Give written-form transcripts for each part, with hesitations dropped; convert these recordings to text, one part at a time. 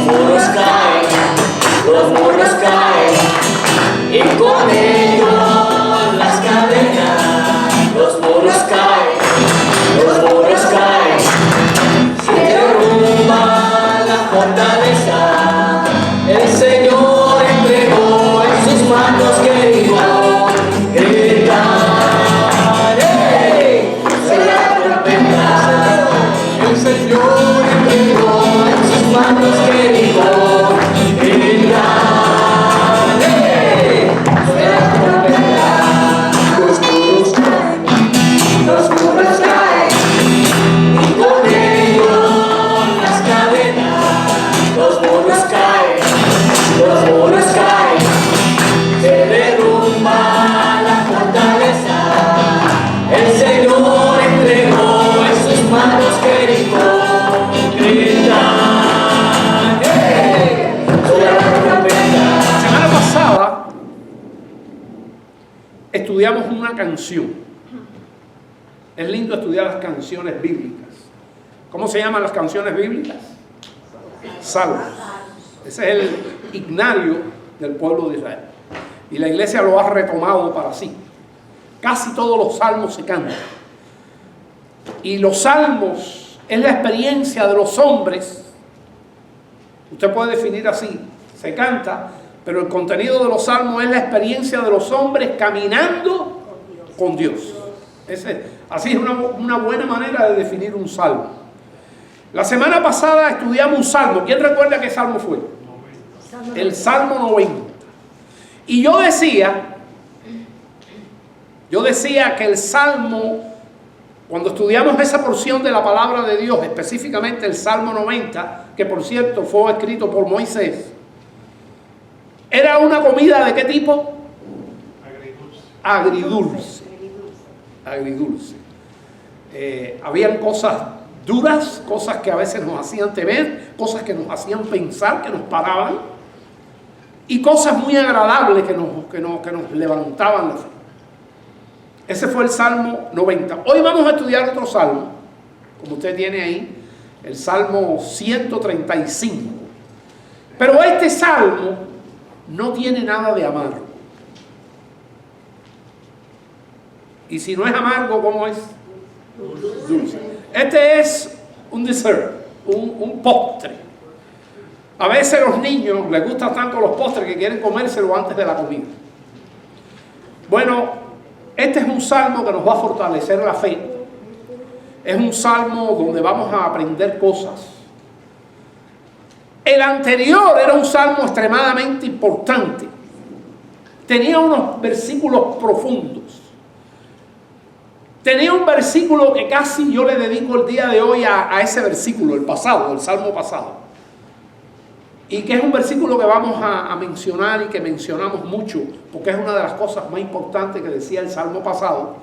muros caen, los muros caen, y con ellos las cadenas. Los muros caen, los muros caen, se derrumba la fortaleza. El Señor entregó en sus manos querido gritar. El Señor entregó en sus manos querido gritar. Los muros caen, los muros caen, y con ellos las cadenas. Los muros caen, los muros caen, se derrumba la fortaleza. El Señor entregó en sus manos querido gritar. La semana pasada estudiamos una canción. Es lindo estudiar las canciones bíblicas. ¿Cómo se llaman las canciones bíblicas? Salmos. Ese es el himnario del pueblo de Israel. Y la iglesia lo ha retomado para sí. Casi todos los salmos se cantan. Y los salmos es la experiencia de los hombres. Usted puede definir así. Se canta, pero el contenido de los salmos es la experiencia de los hombres caminando con Dios. Así es una buena manera de definir un salmo. La semana pasada estudiamos un salmo. ¿Quién recuerda qué salmo fue? El Salmo 90. Y yo decía que el salmo, cuando estudiamos esa porción de la palabra de Dios, específicamente el Salmo 90, que por cierto fue escrito por Moisés, era una comida ¿de qué tipo? Agridulce. Agridulce. Habían cosas duras, cosas que a veces nos hacían temer, cosas que nos hacían pensar, que nos paraban, y cosas muy agradables que nos levantaban la fe. Ese fue el Salmo 90. Hoy vamos a estudiar otro salmo, como usted tiene ahí, el Salmo 135. Pero este salmo no tiene nada de amargo. Y si no es amargo, ¿cómo es? Dulce. Este es un dessert, un postre. A veces a los niños les gustan tanto los postres que quieren comérselo antes de la comida. Bueno, este es un salmo que nos va a fortalecer la fe. Es un salmo donde vamos a aprender cosas. El anterior era un salmo extremadamente importante. Tenía unos versículos profundos. Tenía un versículo que casi yo le dedico el día de hoy a ese versículo, el pasado, el salmo pasado. Y que es un versículo que vamos a mencionar y que mencionamos mucho, porque es una de las cosas más importantes que decía el salmo pasado,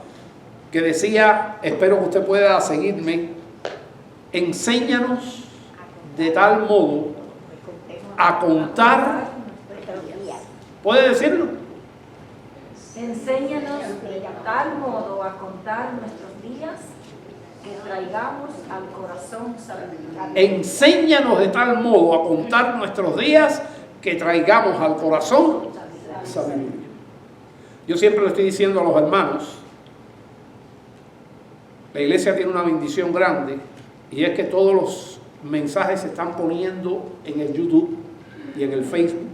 que decía, espero que usted pueda seguirme, enséñanos de tal modo a contar. ¿Puede decirlo? Enséñanos de tal modo a contar nuestros días que traigamos al corazón sabiduría. Enséñanos de tal modo a contar nuestros días que traigamos al corazón sabiduría. Yo siempre le estoy diciendo a los hermanos, la iglesia tiene una bendición grande y es que todos los mensajes se están poniendo en el YouTube y en el Facebook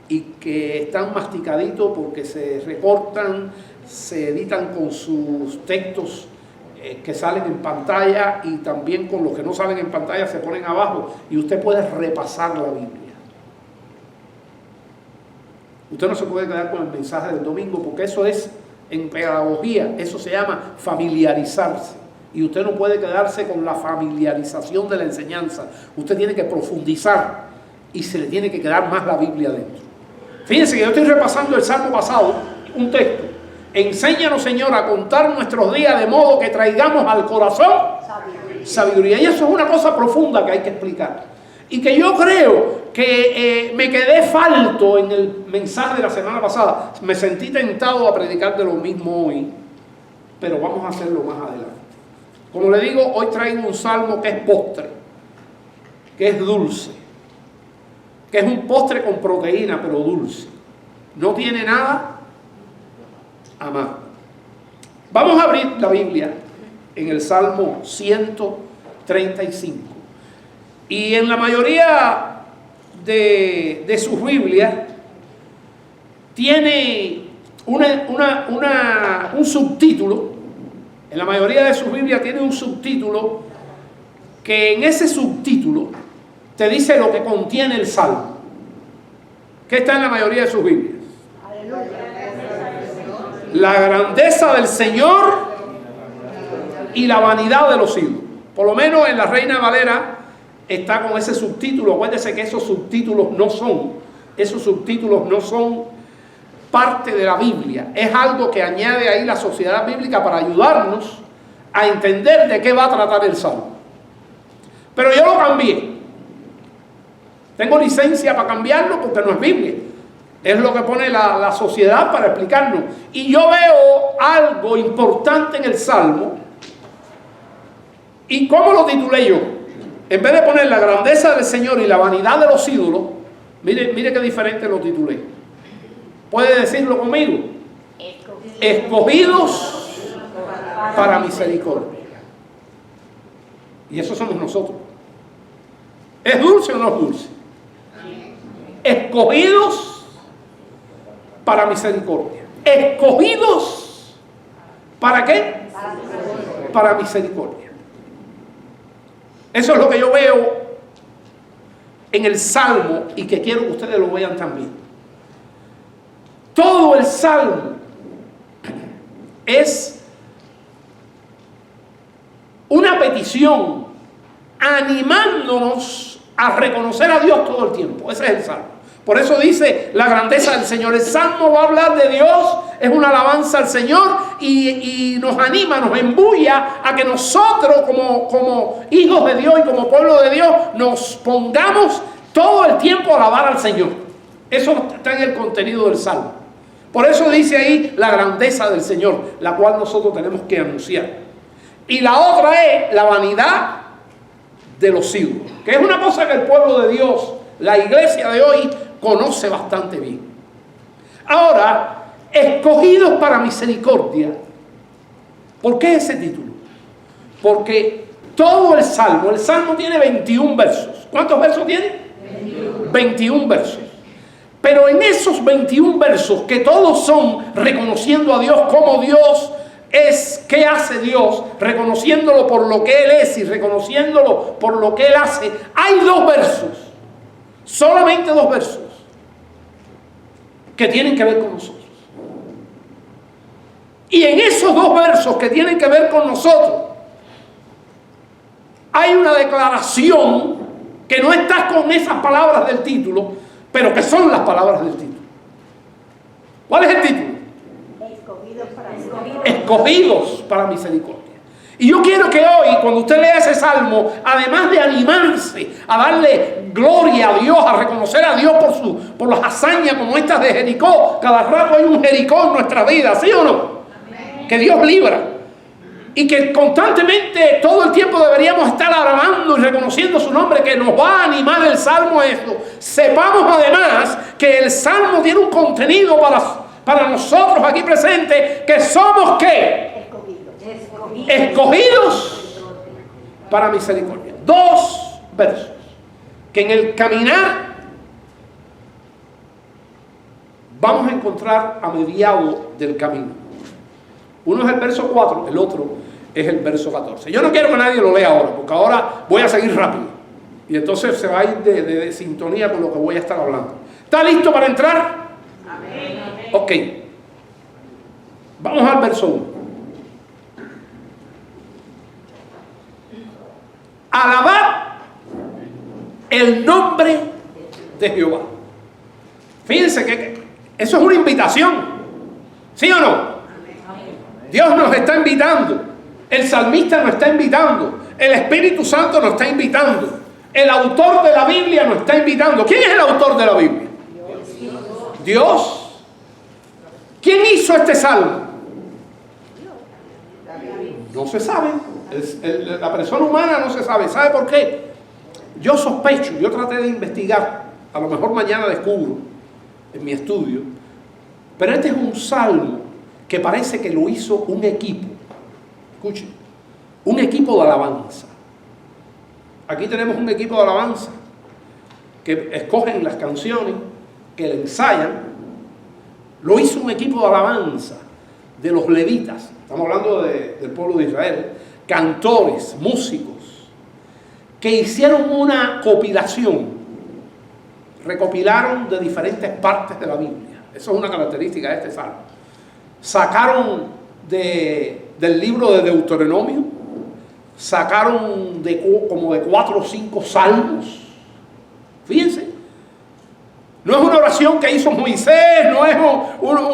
y que están masticaditos porque se recortan, se editan con sus textos que salen en pantalla y también con los que no salen en pantalla se ponen abajo y usted puede repasar la Biblia. Usted no se puede quedar con el mensaje del domingo porque eso es, en pedagogía, eso se llama familiarizarse. Y usted no puede quedarse con la familiarización de la enseñanza. Usted tiene que profundizar y se le tiene que quedar más la Biblia dentro. Fíjense que yo estoy repasando el salmo pasado, un texto. Enséñanos, Señor, a contar nuestros días de modo que traigamos al corazón sabiduría. Y eso es una cosa profunda que hay que explicar. Y que yo creo que me quedé falto en el mensaje de la semana pasada. Me sentí tentado a predicar de lo mismo hoy, pero vamos a hacerlo más adelante. Como le digo, hoy traigo un salmo que es postre, que es dulce. que es un postre con proteína, pero dulce. No tiene nada amargo. Vamos a abrir la Biblia en el Salmo 135. Y en la mayoría de sus Biblias tiene un subtítulo. En la mayoría de sus Biblias tiene un subtítulo que en ese subtítulo te dice lo que contiene el Salmo. ¿Qué está en la mayoría de sus Biblias? La grandeza del Señor y la vanidad de los ídolos. Por lo menos en la Reina Valera está con ese subtítulo. Acuérdense que esos subtítulos no son parte de la Biblia. Es algo que añade ahí la Sociedad Bíblica para ayudarnos a entender de qué va a tratar el Salmo. Pero yo lo cambié. Tengo licencia para cambiarlo porque no es Biblia. Es lo que pone la sociedad para explicarnos. Y yo veo algo importante en el Salmo. ¿Y cómo lo titulé yo? En vez de poner la grandeza del Señor y la vanidad de los ídolos, mire qué diferente lo titulé. ¿Puede decirlo conmigo? Escogidos para misericordia. Y eso somos nosotros. ¿Es dulce o no es dulce? Escogidos para misericordia. Escogidos ¿para qué? Para misericordia. Eso es lo que yo veo en el Salmo y que quiero que ustedes lo vean también. Todo el Salmo es una petición animándonos a reconocer a Dios todo el tiempo. Ese es el Salmo. Por eso dice la grandeza del Señor. El Salmo va a hablar de Dios, es una alabanza al Señor y nos anima, nos embulla a que nosotros como hijos de Dios y como pueblo de Dios nos pongamos todo el tiempo a alabar al Señor. Eso está en el contenido del Salmo. Por eso dice ahí la grandeza del Señor, la cual nosotros tenemos que anunciar. Y la otra es la vanidad de los ídolos, que es una cosa que el pueblo de Dios, la iglesia de hoy, conoce bastante bien. Ahora, escogidos para misericordia. ¿Por qué ese título? Porque todo el Salmo tiene 21 versos. ¿Cuántos versos tiene? 21 versos. Pero en esos 21 versos, que todos son reconociendo a Dios como Dios es, ¿qué hace Dios? Reconociéndolo por lo que Él es y reconociéndolo por lo que Él hace. Hay 2 versos, solamente 2 versos, que tienen que ver con nosotros. Y en esos 2 versos que tienen que ver con nosotros, hay una declaración que no está con esas palabras del título, pero que son las palabras del título. ¿Cuál es el título? Escogidos para misericordia. Y yo quiero que hoy, cuando usted lea ese salmo, además de animarse a darle gloria a Dios, a reconocer a Dios por las hazañas como estas de Jericó, cada rato hay un Jericó en nuestra vida, ¿sí o no? Amén. Que Dios libra. Y que constantemente, todo el tiempo deberíamos estar alabando y reconociendo su nombre, que nos va a animar el salmo a esto. Sepamos además que el salmo tiene un contenido para nosotros aquí presentes, que somos ¿qué? Escogidos para misericordia. 2 versos que en el caminar vamos a encontrar a mediado del camino. Uno es el verso 4, el otro es el verso 14. Yo no quiero que nadie lo lea ahora, porque ahora voy a seguir rápido y entonces se va a ir de sintonía con lo que voy a estar hablando. ¿Está listo para entrar? Amén. Ok, vamos al verso 1. Alabad el nombre de Jehová. Fíjense que eso es una invitación, ¿sí o no? Dios nos está invitando, el salmista nos está invitando, el Espíritu Santo nos está invitando, el autor de la Biblia nos está invitando. ¿Quién es el autor de la Biblia? Dios. ¿Quién hizo este salmo? No se sabe. La persona humana no se sabe. ¿Sabe por qué? Yo sospecho, yo traté de investigar A lo mejor mañana descubro en mi estudio. Pero este es un salmo que parece que lo hizo un equipo. Escuchen, un equipo de alabanza. Aquí tenemos un equipo de alabanza que escogen las canciones, que le ensayan. Lo hizo un equipo de alabanza de los levitas. Estamos hablando del pueblo de Israel. Cantores, músicos, que hicieron una compilación. Recopilaron de diferentes partes de la Biblia. Eso es una característica de este salmo. Sacaron del libro de Deuteronomio, sacaron como de 4 o 5 salmos. Fíjense, no es una oración que hizo Moisés, no es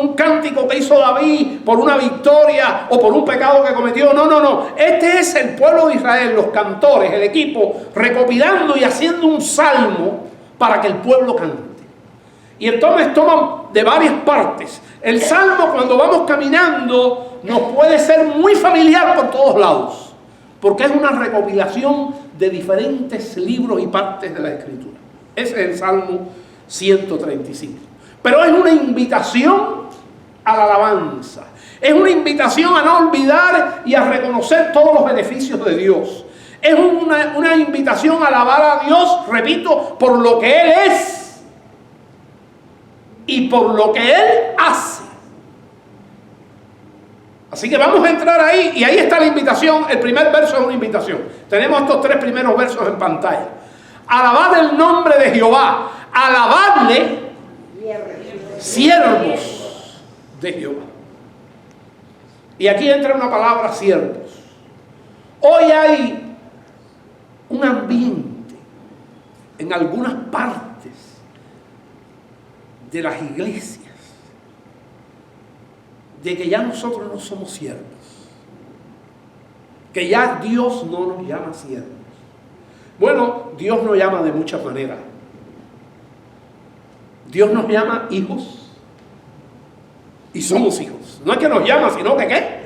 un cántico que hizo David por una victoria o por un pecado que cometió. No. Este es el pueblo de Israel, los cantores, el equipo, recopilando y haciendo un salmo para que el pueblo cante. Y entonces toman de varias partes. El salmo, cuando vamos caminando, nos puede ser muy familiar por todos lados, porque es una recopilación de diferentes libros y partes de la Escritura. Ese es el Salmo 135. Pero es una invitación a la alabanza. Es una invitación a no olvidar y a reconocer todos los beneficios de Dios. Es una invitación a alabar a Dios, repito, por lo que Él es y por lo que Él hace. Así que vamos a entrar ahí, y ahí está la invitación. El primer verso es una invitación. Tenemos estos 3 primeros versos en pantalla. Alabad el nombre de Jehová, alabadle, siervos de Jehová. Y aquí entra una palabra, siervos. Hoy hay un ambiente en algunas partes de las iglesias de que ya nosotros no somos siervos, que ya Dios no nos llama siervos. Bueno, Dios nos llama de muchas maneras. Dios nos llama hijos y somos hijos. No es que nos llama, sino que ¿qué?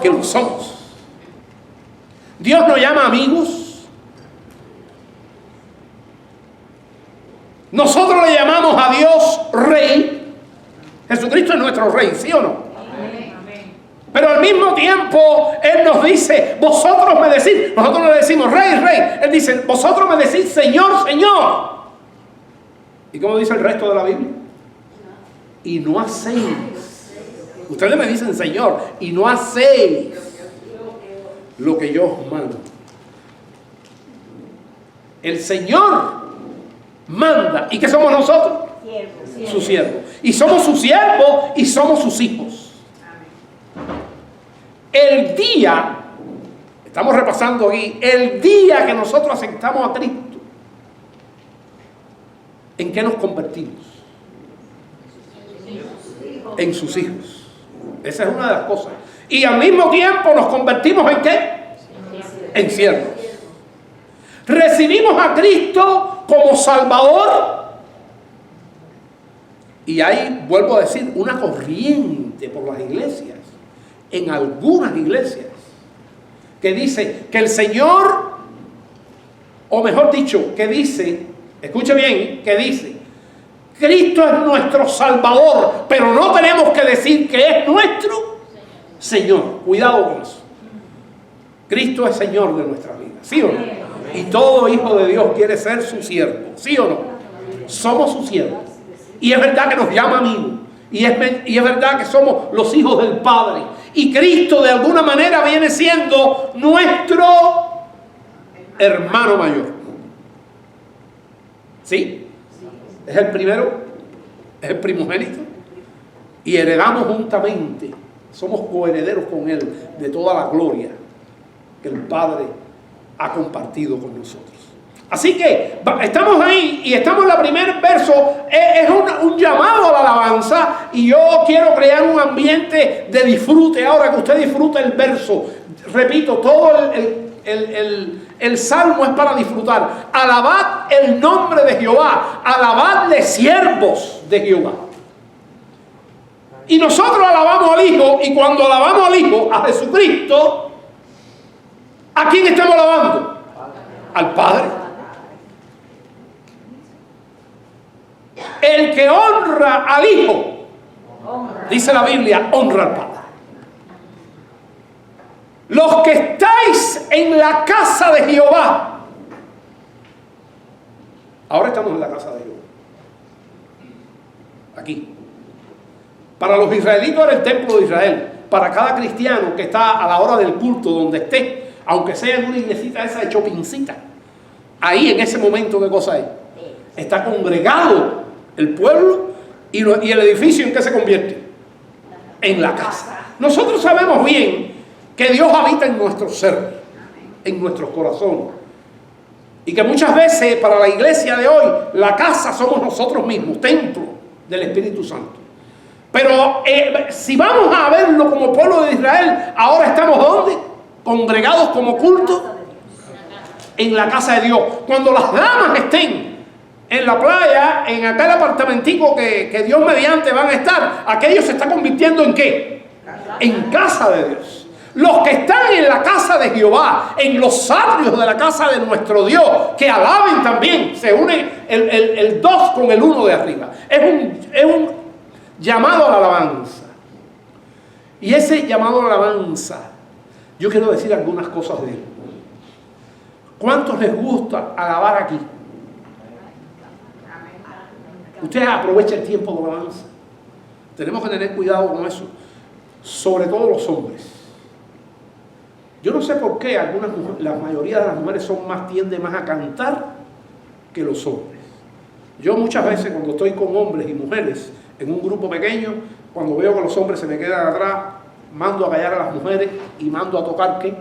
Que lo somos. Dios nos llama amigos. Nosotros le llamamos a Dios Rey. Jesucristo es nuestro Rey, ¿sí o no? Pero al mismo tiempo Él nos dice, vosotros me decís, nosotros le decimos Rey, Rey. Él dice, vosotros me decís Señor, Señor. ¿Y cómo dice el resto de la Biblia? Y no hacéis. Ustedes me dicen Señor, y no hacéis lo que yo os mando. El Señor manda. ¿Y qué somos nosotros? Sus siervos. Y somos sus siervos y somos sus hijos. El día, estamos repasando aquí, el día que nosotros aceptamos a Cristo, ¿en qué nos convertimos? En sus hijos. Esa es una de las cosas. Y al mismo tiempo nos convertimos ¿en qué? En siervos. Recibimos a Cristo como Salvador. Y ahí, vuelvo a decir, una corriente por las iglesias, en algunas iglesias, que dice que el Señor, o mejor dicho, que dice, escuche bien, que dice, Cristo es nuestro Salvador, pero no tenemos que decir que es nuestro Señor. Cuidado con eso. Cristo es Señor de nuestra vida, ¿sí o no? Y todo hijo de Dios quiere ser su siervo, ¿sí o no? Somos sus siervos. Y es verdad que nos llama amigos. Y es verdad que somos los hijos del Padre. Y Cristo de alguna manera viene siendo nuestro hermano mayor. ¿Sí? Es el primero, es el primogénito. Y heredamos juntamente, somos coherederos con Él de toda la gloria que el Padre ha compartido con nosotros. Así que estamos ahí y estamos en el primer verso. Es un llamado a la alabanza, y yo quiero crear un ambiente de disfrute. Ahora que usted disfrute el verso, repito, todo el salmo es para disfrutar. Alabad el nombre de Jehová, alabadle siervos de Jehová. Y nosotros alabamos al Hijo, y cuando alabamos al Hijo, a Jesucristo, ¿a quién estamos alabando? Al Padre. El que honra al Hijo, Honra. dice la Biblia, honra al Padre. Los que estáis en la casa de Jehová. Ahora estamos en la casa de Jehová. Aquí. Para los israelitas era el templo de Israel. Para cada cristiano que está a la hora del culto, donde esté, aunque sea en una iglesita esa de chopincita, ahí en ese momento, ¿qué cosa es? Está congregado el pueblo y el edificio, ¿en qué se convierte? En la casa. Nosotros sabemos bien que Dios habita en nuestro ser, en nuestros corazones. Y que muchas veces para la iglesia de hoy, la casa somos nosotros mismos, templo del Espíritu Santo. Pero si vamos a verlo como pueblo de Israel, ahora estamos ¿dónde? Congregados como culto en la casa de Dios. Cuando las damas estén en la playa, en aquel apartamentico que Dios mediante van a estar, aquello se está convirtiendo ¿en qué? En casa de Dios. Los que están en la casa de Jehová, en los atrios de la casa de nuestro Dios, que alaben también, se une el 2 con el 1 de arriba. Es un llamado a la alabanza. Y ese llamado a la alabanza, yo quiero decir algunas cosas de él. ¿Cuántos les gusta alabar aquí? Ustedes aprovechen el tiempo de alabanza. Tenemos que tener cuidado con eso. Sobre todo los hombres. Yo no sé por qué la mayoría de las mujeres tienden más a cantar que los hombres. Yo muchas veces cuando estoy con hombres y mujeres en un grupo pequeño, cuando veo que los hombres se me quedan atrás, mando a callar a las mujeres y mando a tocar ¿qué?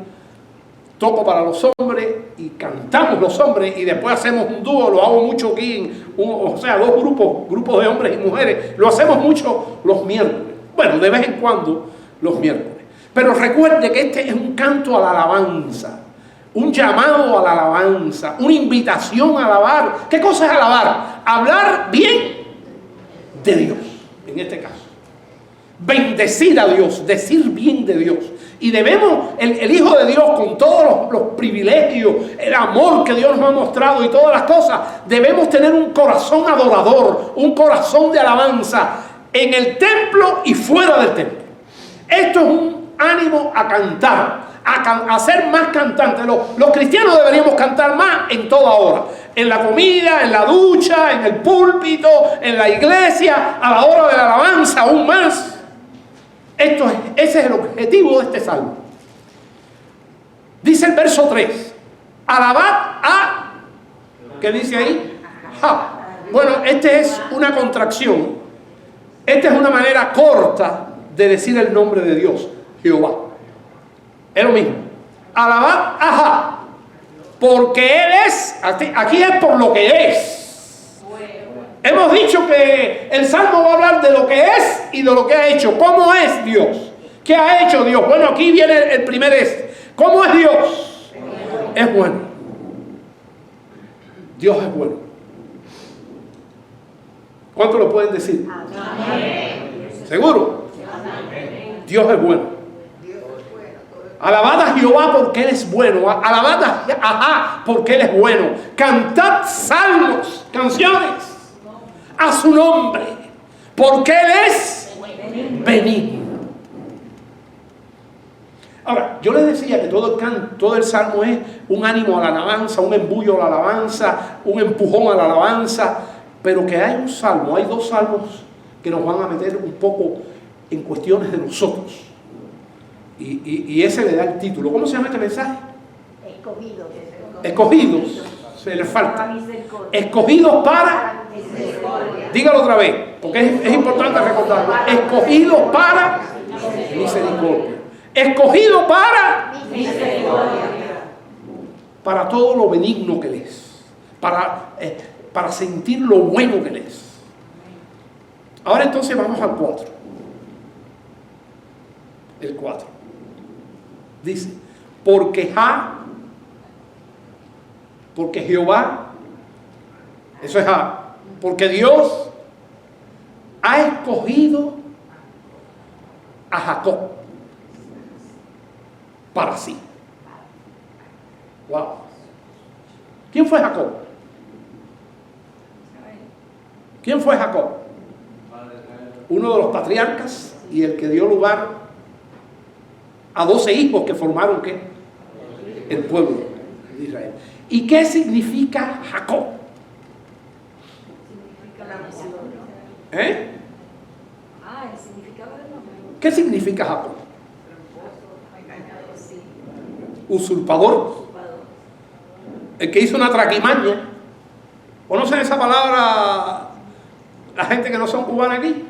Toco para los hombres y cantamos los hombres y después hacemos un dúo, lo hago mucho aquí, dos grupos de hombres y mujeres, lo hacemos mucho los miércoles. Bueno, de vez en cuando los miércoles. Pero recuerde que este es un canto a la alabanza, un llamado a la alabanza, una invitación a alabar. ¿Qué cosa es alabar? Hablar bien de Dios, en este caso. Bendecir a Dios, decir bien de Dios. Y debemos, el Hijo de Dios, con todos los privilegios, el amor que Dios nos ha mostrado y todas las cosas, debemos tener un corazón adorador, un corazón de alabanza en el templo y fuera del templo. Esto es un ánimo a cantar, a ser más cantantes. Los cristianos deberíamos cantar más en toda hora. En la comida, en la ducha, en el púlpito, en la iglesia, a la hora de la alabanza, aún más. Ese es el objetivo de este salmo. Dice el verso 3. Alabad a... ¿Qué dice ahí? Ja. Bueno, esta es una contracción. Esta es una manera corta de decir el nombre de Dios, Jehová. Es lo mismo. Alabad a Ja. Porque Él es, aquí es por lo que es. Hemos dicho que el Salmo va a hablar de lo que es y de lo que ha hecho. ¿Cómo es Dios? ¿Qué ha hecho Dios? Bueno, aquí viene el primer ¿Cómo es Dios? Es bueno. Dios es bueno. ¿Cuánto lo pueden decir? Amén. ¿Seguro? Amén. Dios es bueno. Alabad a Jehová porque Él es bueno. Alabad a Ja porque Él es bueno. Cantad salmos, canciones a su nombre, porque Él es benigno. Ahora, yo les decía que todo el salmo es un ánimo a la alabanza, un embullo a la alabanza, un empujón a la alabanza, pero que hay un salmo, hay dos salmos que nos van a meter un poco en cuestiones de nosotros. Y ese le da el título. ¿Cómo se llama este mensaje? Escogidos. Escogidos. Se le falta. Escogidos para... Dígalo otra vez, porque es importante recordarlo. Escogidos para misericordia. Escogido para misericordia. Para todo lo benigno que Él es. Para sentir lo bueno que Él es. Ahora entonces vamos al 4. El 4. Dice, porque Jehová, eso es Ja, porque Dios ha escogido a Jacob para sí. Wow. ¿Quién fue Jacob? ¿Quién fue Jacob? Uno de los patriarcas y el que dio lugar a 12 hijos que formaron ¿qué? El pueblo de Israel. ¿Y qué significa Jacob? Significa la nación, ¿no? ¿Eh? Ah, el significado del nombre. ¿Qué significa Jacob? Sí, Usurpador. usurpador. El que hizo una traquimaña. ¿Conocen esa palabra la gente que no son cubanos aquí?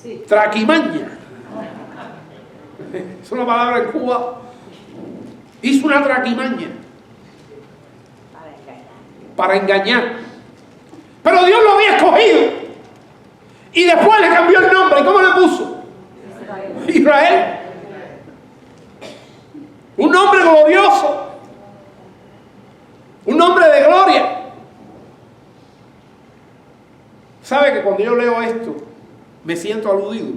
Sí. Traquimaña. Es una palabra en Cuba. Hizo una traquimaña para engañar. Pero Dios lo había escogido. Y después le cambió el nombre. ¿Y cómo le puso? Israel. Un nombre glorioso. Un nombre de gloria. ¿Sabe que cuando yo leo esto me siento aludido?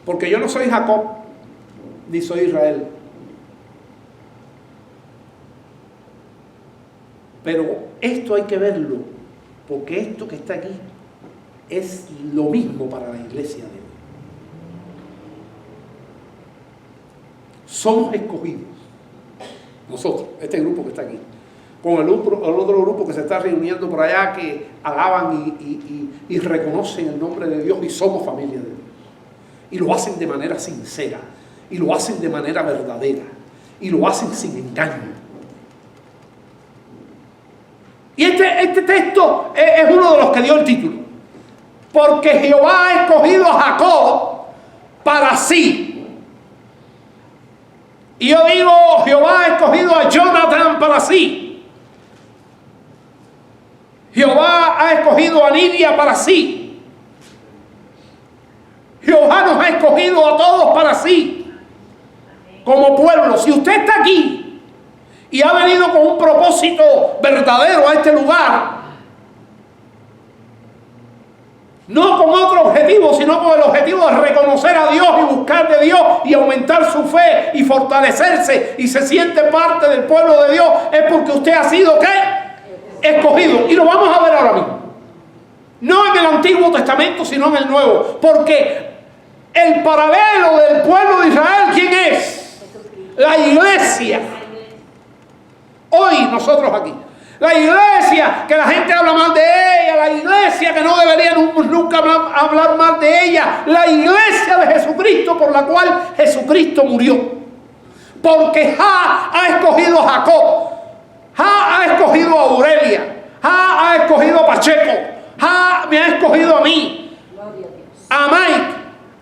Porque yo no soy Jacob ni soy Israel. Pero esto hay que verlo, porque esto que está aquí es lo mismo para la iglesia de hoy. Somos escogidos, nosotros, este grupo que está aquí, con el otro grupo que se está reuniendo por allá, que alaban y reconocen el nombre de Dios y somos familia de Dios. Y lo hacen de manera sincera, y lo hacen de manera verdadera, y lo hacen sin engaño. Y este texto es uno de los que dio el título. Porque Jehová ha escogido a Jacob para sí. Y yo digo, Jehová ha escogido a Jonathan para sí. Jehová ha escogido a Nidia para sí. Jehová nos ha escogido a todos para sí. Como pueblo. Si usted está aquí y ha venido con un propósito verdadero a este lugar, no con otro objetivo, sino con el objetivo de reconocer a Dios y buscar de Dios y aumentar su fe y fortalecerse y se siente parte del pueblo de Dios, es porque usted ha sido ¿qué? Escogido. Y lo vamos a ver ahora mismo. No en el Antiguo Testamento, sino en el Nuevo. Porque el paralelo del pueblo de Israel, ¿quién es? La iglesia. Hoy nosotros aquí. La iglesia que la gente habla mal de ella, la iglesia que no debería nunca hablar mal de ella, la iglesia de Jesucristo por la cual Jesucristo murió. Porque Ja ha escogido a Jacob, Ja ha escogido a Aurelia, Ja ha escogido a Pacheco, Ja me ha escogido a mí, a Mike,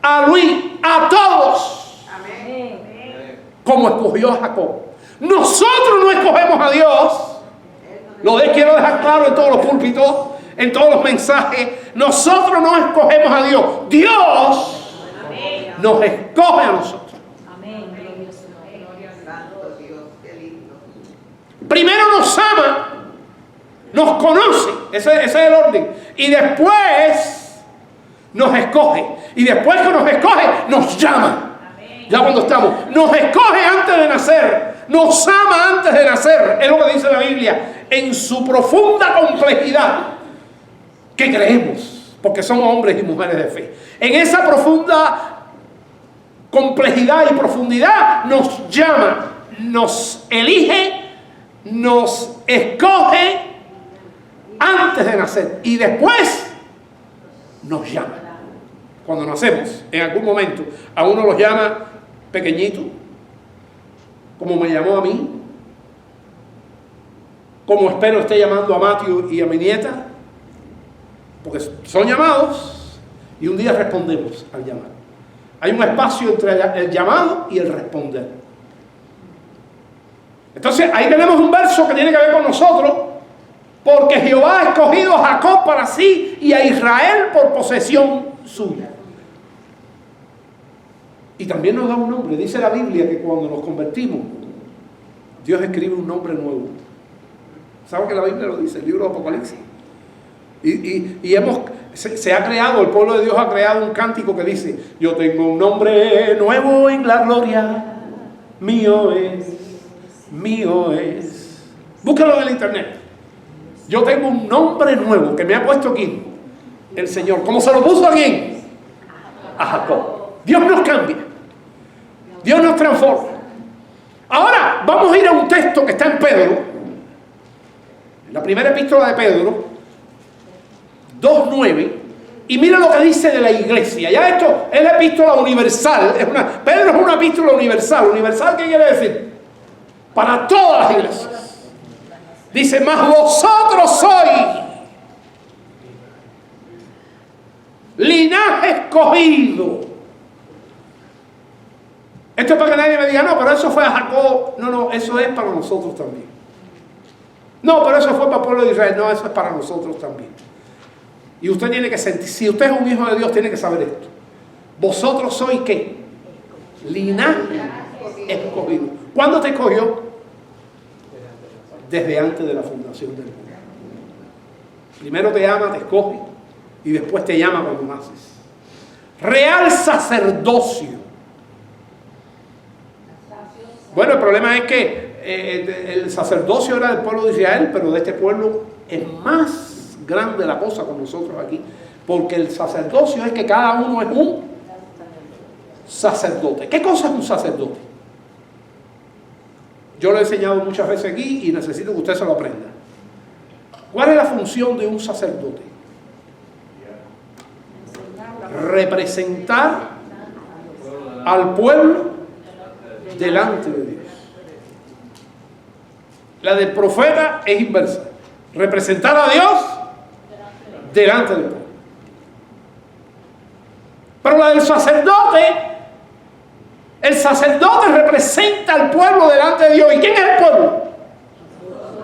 a Luis, a todos. Amén. Como escogió a Jacob. Nosotros no escogemos a Dios. Quiero dejar claro en todos los púlpitos, en todos los mensajes. Nosotros no escogemos a Dios. Dios nos escoge a nosotros. Amén. Primero nos ama, nos conoce. Ese es el orden. Y después nos escoge. Y después que nos escoge, nos llama. Ya cuando estamos, nos escoge antes de nacer, nos ama antes de nacer, es lo que dice la Biblia, en su profunda complejidad, que creemos, porque somos hombres y mujeres de fe. En esa profunda complejidad y profundidad nos llama, nos elige, nos escoge antes de nacer y después nos llama. Cuando nacemos, en algún momento, a uno los llama pequeñito, como me llamó a mí, como espero esté llamando a Matthew y a mi nieta, porque son llamados y un día respondemos al llamado. Hay un espacio entre el llamado y el responder. Entonces ahí tenemos un verso que tiene que ver con nosotros, porque Jehová ha escogido a Jacob para sí y a Israel por posesión suya. Y también nos da un nombre. Dice la Biblia que cuando nos convertimos, Dios escribe un nombre nuevo. ¿Saben que la Biblia lo dice? El libro de Apocalipsis. Se ha creado, el pueblo de Dios ha creado un cántico que dice: yo tengo un nombre nuevo en la gloria, mío es, mío es. Búscalo en el internet. Yo tengo un nombre nuevo que me ha puesto aquí el Señor. ¿Cómo se lo puso a quién? A Jacob. Dios nos cambia. Dios nos transforma. Ahora vamos a ir a un texto que está en Pedro, en la primera epístola de Pedro, 2:9, y mira lo que dice de la iglesia. Ya esto es la epístola universal. Pedro es una epístola universal. ¿Universal qué quiere decir? Para todas las iglesias. Dice, mas vosotros sois linaje escogido. Esto es para que nadie me diga, no, pero eso fue a Jacob. No, no, eso es para nosotros también. No, pero eso fue para el pueblo de Israel. No, eso es para nosotros también. Y usted tiene que sentir, si usted es un hijo de Dios, tiene que saber esto. Vosotros sois ¿qué? Linaje escogido. ¿Cuándo te escogió? Desde antes de la fundación del mundo. Primero te ama, te escoge, y después te llama cuando naces. Real sacerdocio. Bueno, el problema es que el sacerdocio era del pueblo de Israel, pero de este pueblo es más grande la cosa con nosotros aquí, porque el sacerdocio es que cada uno es un sacerdote. ¿Qué cosa es un sacerdote? Yo lo he enseñado muchas veces aquí y necesito que usted se lo aprenda. ¿Cuál es la función de un sacerdote? Representar al pueblo delante de Dios. La del profeta es inversa. Representar a Dios delante del pueblo. Pero la del sacerdote, el sacerdote representa al pueblo delante de Dios. ¿Y quién es el pueblo?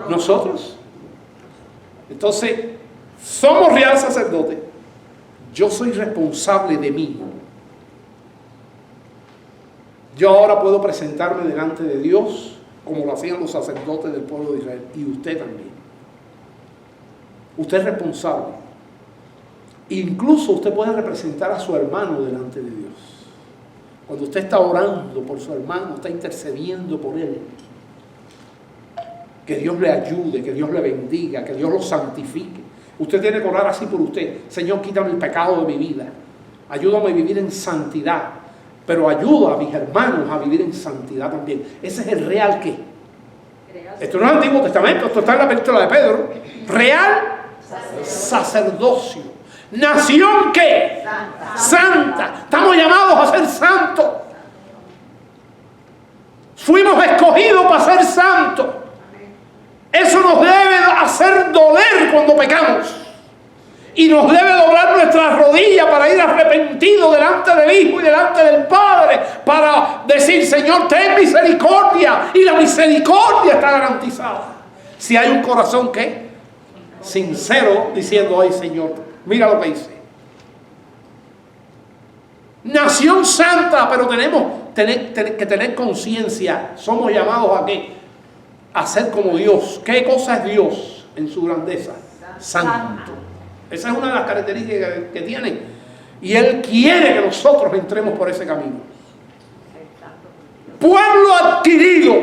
Nosotros. Entonces, somos real sacerdote. Yo soy responsable de mí. Yo ahora puedo presentarme delante de Dios como lo hacían los sacerdotes del pueblo de Israel. Y usted también. Usted es responsable. Incluso usted puede representar a su hermano delante de Dios. Cuando usted está orando por su hermano, está intercediendo por él. Que Dios le ayude, que Dios le bendiga, que Dios lo santifique. Usted tiene que orar así por usted. Señor, quítame el pecado de mi vida. Ayúdame a vivir en santidad. Pero ayuda a mis hermanos a vivir en santidad también. Ese es el real ¿qué? Esto no es el Antiguo Testamento, esto está en la epístola de Pedro. Real sacerdocio. Nación ¿qué? Santa. Estamos llamados a ser santos. Fuimos escogidos para ser santos. Eso nos debe hacer doler cuando pecamos. Y nos debe doblar nuestras rodillas para ir arrepentidos delante del Hijo y delante del Padre, para decir, Señor, ten misericordia. Y la misericordia está garantizada. Si hay un corazón ¿qué? Sincero, diciendo, ay Señor, mira lo que hice. Nación santa, pero tenemos que tener conciencia. Somos llamados a ¿qué? A ser como Dios. ¿Qué cosa es Dios en su grandeza? Santo. Esa es una de las características que tiene. Y Él quiere que nosotros entremos por ese camino. Pueblo adquirido.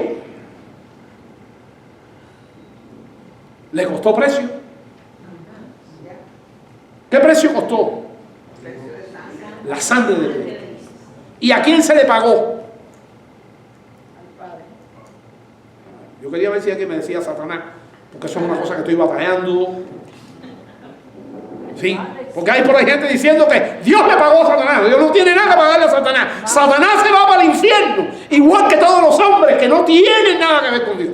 ¿Le costó precio? ¿Qué precio costó? La sangre de Dios. ¿Y a quién se le pagó? Yo quería ver si alguien me decía Satanás, porque eso es una cosa que estoy batallando. Sí, porque hay por ahí gente diciendo que Dios le pagó a Satanás. Dios no tiene nada que pagarle a Satanás. Satanás se va para el infierno, igual que todos los hombres que no tienen nada que ver con Dios.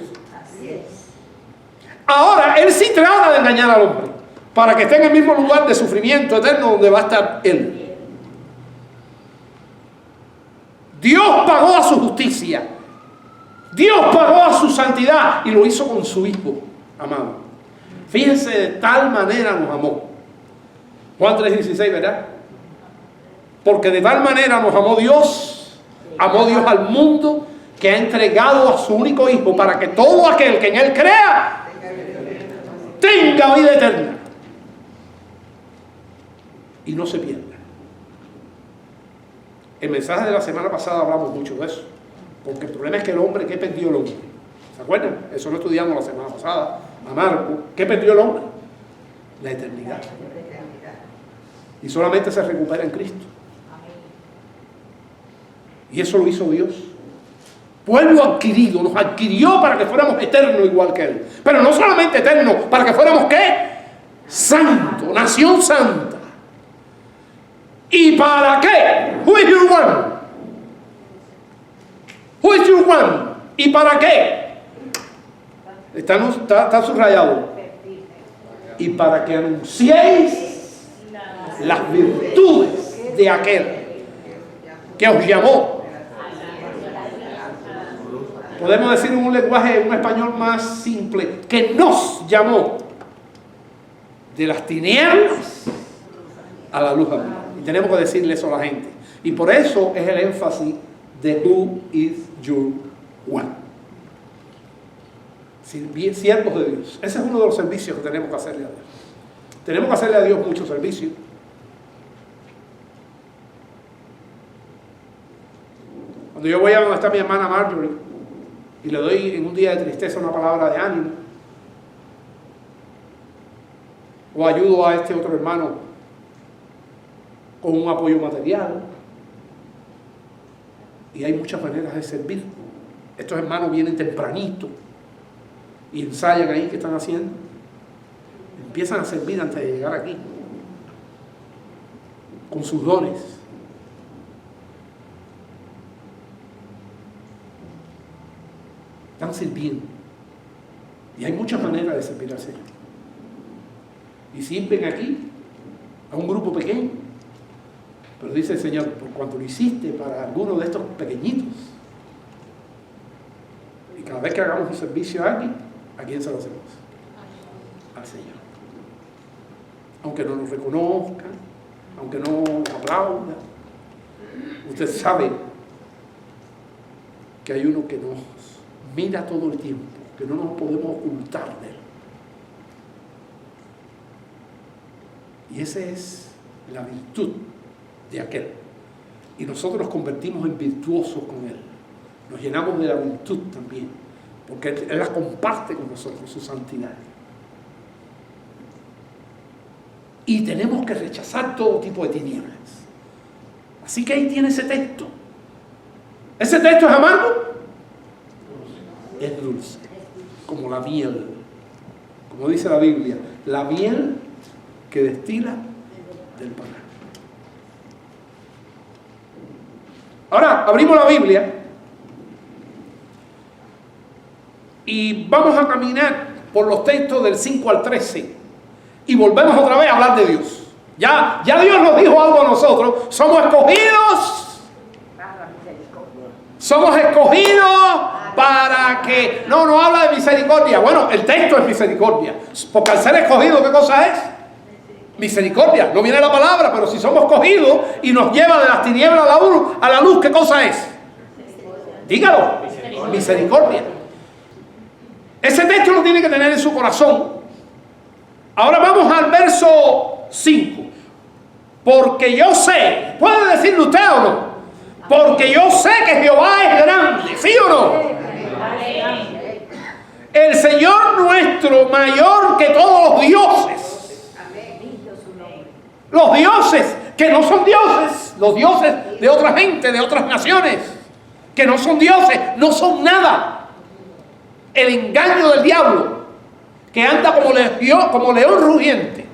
Ahora, Él sí trata de engañar al hombre para que esté en el mismo lugar de sufrimiento eterno donde va a estar Él. Dios pagó a su justicia. Dios pagó a su santidad y lo hizo con su Hijo amado. Fíjense, de tal manera nos amó. Juan 3:16, ¿verdad? Porque de tal manera nos amó Dios al mundo, que ha entregado a su único Hijo para que todo aquel que en Él crea tenga vida eterna y no se pierda. El mensaje de la semana pasada hablamos mucho de eso, porque el problema es que el hombre, ¿qué perdió el hombre? ¿Se acuerdan? Eso lo estudiamos la semana pasada. amargo. ¿Qué perdió el hombre? La eternidad. Y solamente se recupera en Cristo. Y eso lo hizo Dios. Pueblo adquirido, nos adquirió para que fuéramos eternos igual que Él. Pero no solamente eternos, para que fuéramos ¿qué? Santo, nación santa. ¿Y para qué? Who is your one? Who is your one? ¿Y para qué? Está subrayado. Y para que anunciéis las virtudes de aquel que os llamó. Podemos decir en un lenguaje, en un español más simple, que nos llamó de las tinieblas a la luz admirable. Y tenemos que decirle eso a la gente. Y por eso es el énfasis de Who is your one. Siervos de Dios. Ese es uno de los servicios que tenemos que hacerle a Dios. Tenemos que hacerle a Dios muchos servicios. Cuando yo voy a donde está mi hermana Marjorie y le doy en un día de tristeza una palabra de ánimo, o ayudo a este otro hermano con un apoyo material, y hay muchas maneras de servir. Estos hermanos vienen tempranito y ensayan ahí qué están haciendo, empiezan a servir antes de llegar aquí con sus dones. Están sirviendo. Y hay muchas maneras de servir al Señor. Y sirven aquí a un grupo pequeño. Pero dice el Señor, por cuanto lo hiciste para alguno de estos pequeñitos. Y cada vez que hagamos un servicio aquí, ¿a quién se lo hacemos? Al Señor. Aunque no nos reconozcan, aunque no nos aplaudan, usted sabe que hay uno que nos mira todo el tiempo, que no nos podemos ocultar de Él. Y esa es la virtud de aquel. Y nosotros nos convertimos en virtuosos con Él. Nos llenamos de la virtud también, porque Él la comparte con nosotros, su santidad. Y tenemos que rechazar todo tipo de tinieblas. Así que ahí tiene ese texto. ¿Ese texto es amargo? Es dulce, como la miel. Como dice la Biblia, la miel que destila del panal. Ahora abrimos la Biblia y vamos a caminar por los textos del 5 al 13 y volvemos otra vez a hablar de Dios. Ya Dios nos dijo algo a nosotros. Somos escogidos. Somos escogidos para que... No habla de misericordia. Bueno, el texto es misericordia. Porque al ser escogido, ¿qué cosa es? Misericordia. No viene la palabra, pero si somos escogidos y nos lleva de las tinieblas a la luz, ¿qué cosa es? Dígalo. Misericordia. Ese texto lo tiene que tener en su corazón. Ahora vamos al verso 5. Porque yo sé, ¿puede decirlo usted o no? Porque yo sé que Jehová es grande, ¿sí o no? El Señor nuestro, mayor que todos los dioses. Los dioses que no son dioses, los dioses de otra gente, de otras naciones, que no son dioses, no son nada. El engaño del diablo, que anda como león rugiente.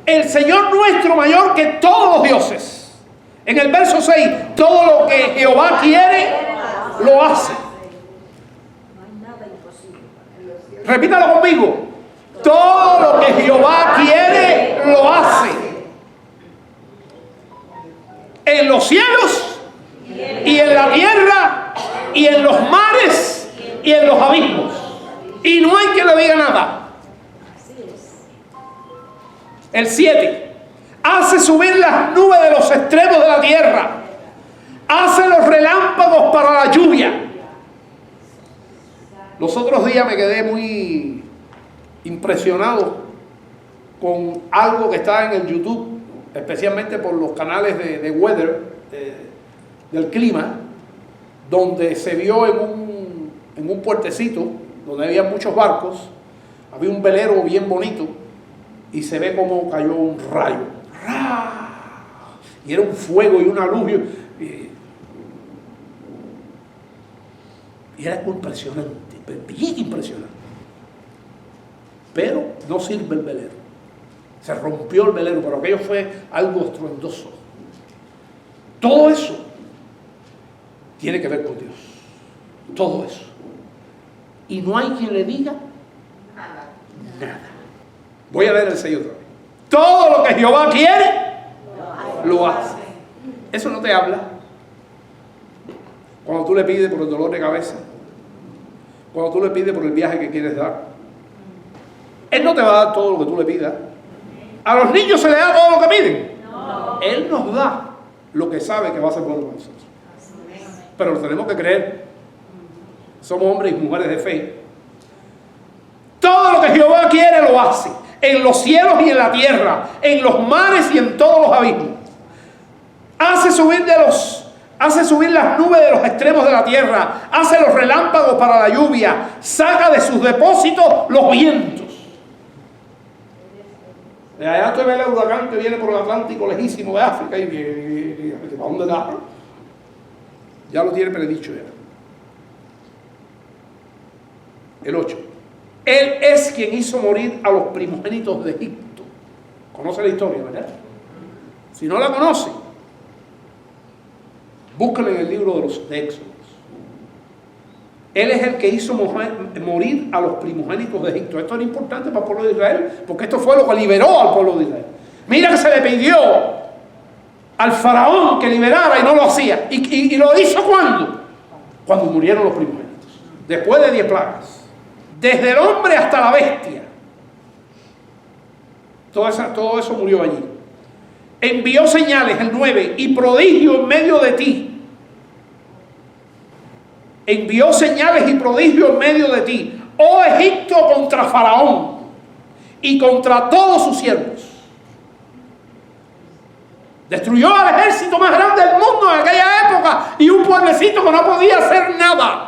El Señor nuestro mayor que todos los dioses. En el verso 6, todo lo que Jehová quiere, lo hace. Repítalo conmigo. Todo lo que Jehová quiere, lo hace. En los cielos, y en la tierra, y en los mares, y en los abismos. Y no hay que le diga nada. El 7. Hace subir las nubes de los extremos de la tierra. Hace los relámpagos para la lluvia. Los otros días me quedé muy impresionado con algo que está en el YouTube, especialmente por los canales de weather, del clima, donde se vio en un puertecito, donde había muchos barcos, Había un velero bien bonito y se ve como cayó un rayo. ¡Ra! Y era un fuego y una luz. Y era impresionante, bien impresionante. Pero no sirve el velero. Se rompió el velero, pero aquello fue algo estruendoso. Todo eso tiene que ver con Dios. Todo eso. Y no hay quien le diga nada. Voy a leer el 6 otra vez. Todo lo que Jehová quiere, lo hace. Eso no te habla. Cuando tú le pides por el dolor de cabeza, cuando tú le pides por el viaje que quieres dar, Él no te va a dar todo lo que tú le pidas. A los niños se les da todo lo que piden. Él nos da lo que sabe que va a ser bueno para nosotros. Pero lo tenemos que creer. Somos hombres y mujeres de fe. Todo lo que Jehová quiere lo hace. En los cielos y en la tierra, en los mares y en todos los abismos. Hace subir las nubes de los extremos de la tierra, hace los relámpagos para la lluvia, saca de sus depósitos los vientos. De allá tú ves el huracán que viene por el Atlántico lejísimo de África y ¿para dónde da? Ya lo tiene predicho ya. El 8. Él es quien hizo morir a los primogénitos de Egipto. Conoce la historia, ¿verdad? Si no la conoce, búsquenla en el libro de Éxodos. Él es el que hizo morir a los primogénitos de Egipto. Esto era importante para el pueblo de Israel, porque esto fue lo que liberó al pueblo de Israel. Mira que se le pidió al faraón que liberara y no lo hacía. ¿Y lo hizo cuándo? Cuando murieron los primogénitos. Después de 10 plagas. Desde el hombre hasta la bestia. Todo eso murió allí. Envió señales, el 9, y prodigio en medio de ti. Envió señales y prodigio en medio de ti. Oh Egipto, contra Faraón y contra todos sus siervos. Destruyó al ejército más grande del mundo en aquella época y un pueblecito que no podía hacer nada.